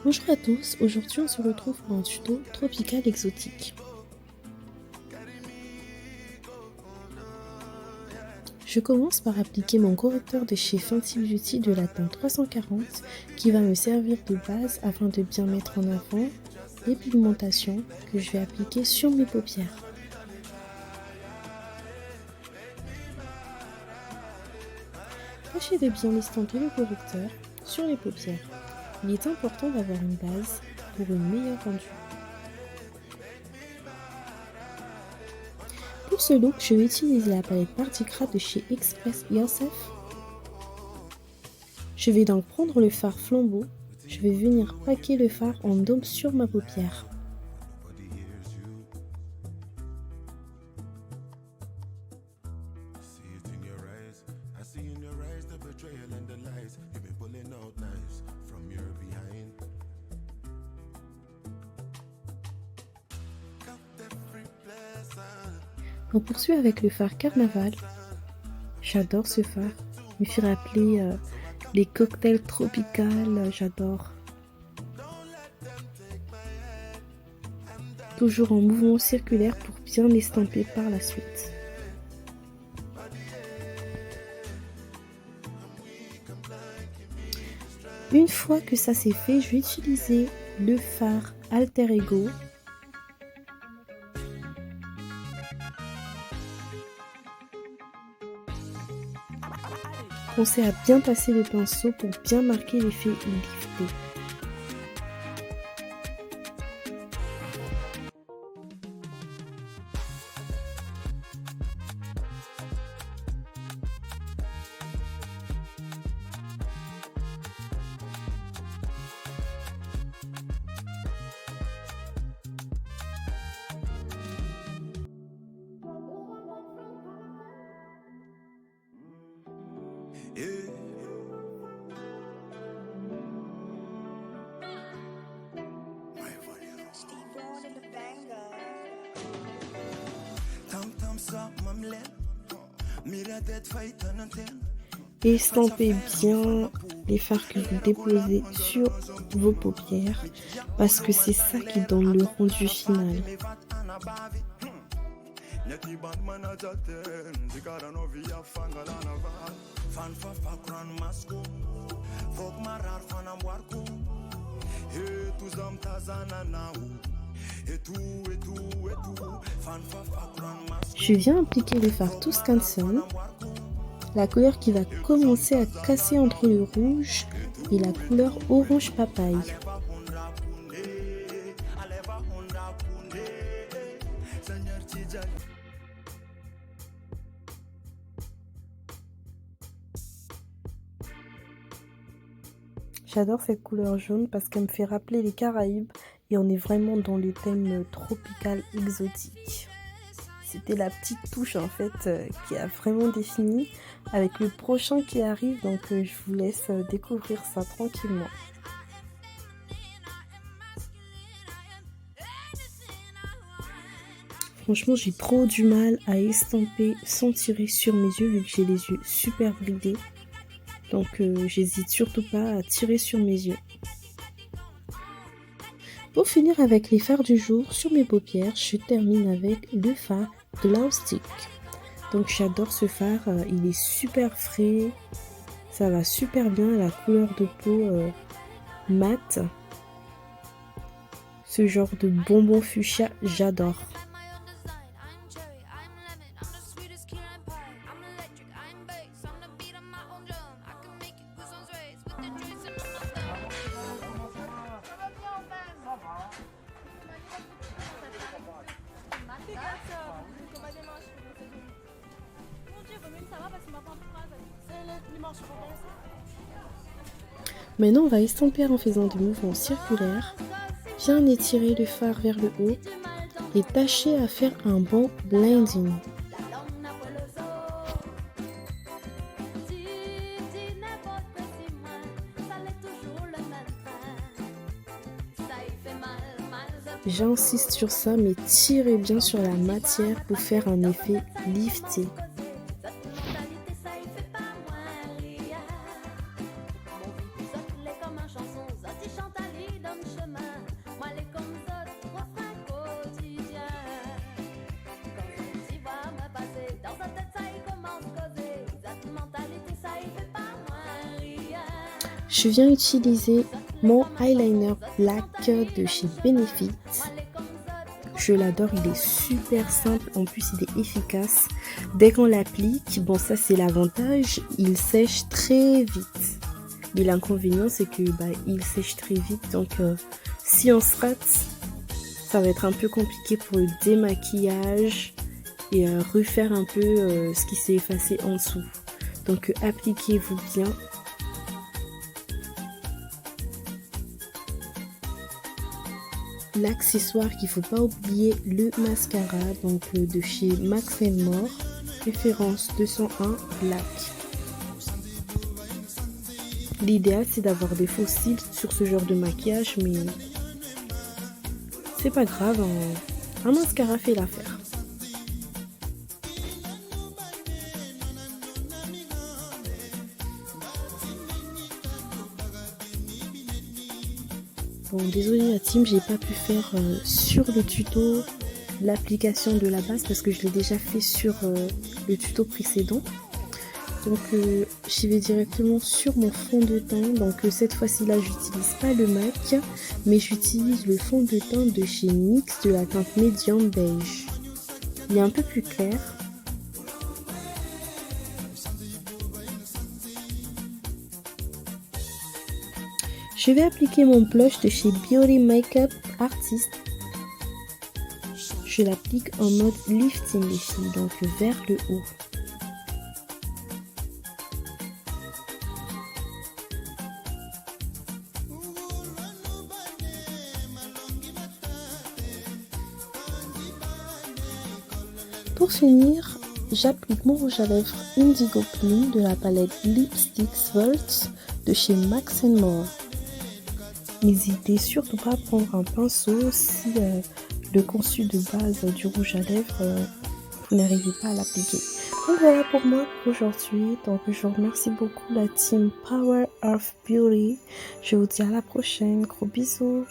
Bonjour à tous, aujourd'hui on se retrouve pour un tuto tropical exotique. Je commence par appliquer mon correcteur de chez Fenty Beauty de la teinte 340 qui va me servir de base afin de bien mettre en avant les pigmentations que je vais appliquer sur mes paupières. Tâchez de bien estomper le correcteur sur les paupières. Il est important d'avoir une base pour une meilleure rendu. Pour ce look, je vais utiliser la palette Party Craft de chez Express Yourself. Je vais donc prendre le fard flambeau. Je vais venir paquer le fard en dôme sur ma paupière. On poursuit avec le fard Carnaval. J'adore ce fard. Il me fait rappeler les cocktails tropicales, j'adore. Toujours en mouvement circulaire pour bien l'estamper par la suite. Une fois que ça c'est fait, je vais utiliser le fard Alter Ego. Pensez à bien passer le pinceau pour bien marquer l'effet lifté. Et estampez bien les fards que vous déposez sur vos paupières parce que c'est ça qui donne le rendu final. Je viens appliquer le fard Tuscanson, la couleur qui va commencer à casser entre le rouge et la couleur orange papaye. J'adore cette couleur jaune parce qu'elle me fait rappeler les Caraïbes et on est vraiment dans le thème tropical exotique. C'était la petite touche en fait qui a vraiment défini avec le prochain qui arrive, donc je vous laisse découvrir ça tranquillement. Franchement, j'ai trop du mal à estamper sans tirer sur mes yeux vu que j'ai les yeux super bridés. Donc j'hésite surtout pas à tirer sur mes yeux. Pour finir avec les fards du jour sur mes paupières, je termine avec le fard Glow Stick. Donc j'adore ce fard, il est super frais, ça va super bien à la couleur de peau mate. Ce genre de bonbon fuchsia, j'adore. Maintenant, on va estomper en faisant des mouvements circulaires, bien étirer le fard vers le haut et tâcher à faire un bon blending. J'insiste sur ça, mais tirez bien sur la matière pour faire un effet lifté. Je viens utiliser mon eyeliner black de chez Benefit. Je l'adore, il est super simple, en plus il est efficace. Dès qu'on l'applique, bon ça c'est l'avantage, il sèche très vite. Mais l'inconvénient c'est que il sèche très vite, donc si on se rate, ça va être un peu compliqué pour le démaquillage et refaire un peu ce qui s'est effacé en dessous. Donc appliquez-vous bien. L'accessoire qu'il ne faut pas oublier, le mascara donc de chez Max More, référence 201 Black. L'idéal c'est d'avoir des faux cils sur ce genre de maquillage, mais c'est pas grave, un mascara fait l'affaire. Bon, désolée la team, j'ai pas pu faire sur le tuto l'application de la base parce que je l'ai déjà fait sur le tuto précédent. Donc j'y vais directement sur mon fond de teint. Donc cette fois-ci là, j'utilise pas le MAC, mais j'utilise le fond de teint de chez NYX de la teinte médium beige. Il est un peu plus clair. Je vais appliquer mon blush de chez Beauty Makeup Artist. Je l'applique en mode lifting les filles, donc vers le haut. Pour finir, j'applique mon rouge à lèvres Indigo Plume de la palette Lipsticks Vault de chez Max More. N'hésitez surtout pas à prendre un pinceau si le conçu de base du rouge à lèvres, vous n'arrivez pas à l'appliquer. Donc voilà pour moi aujourd'hui. Donc je vous remercie beaucoup la team Power of Beauty. Je vous dis à la prochaine. Gros bisous.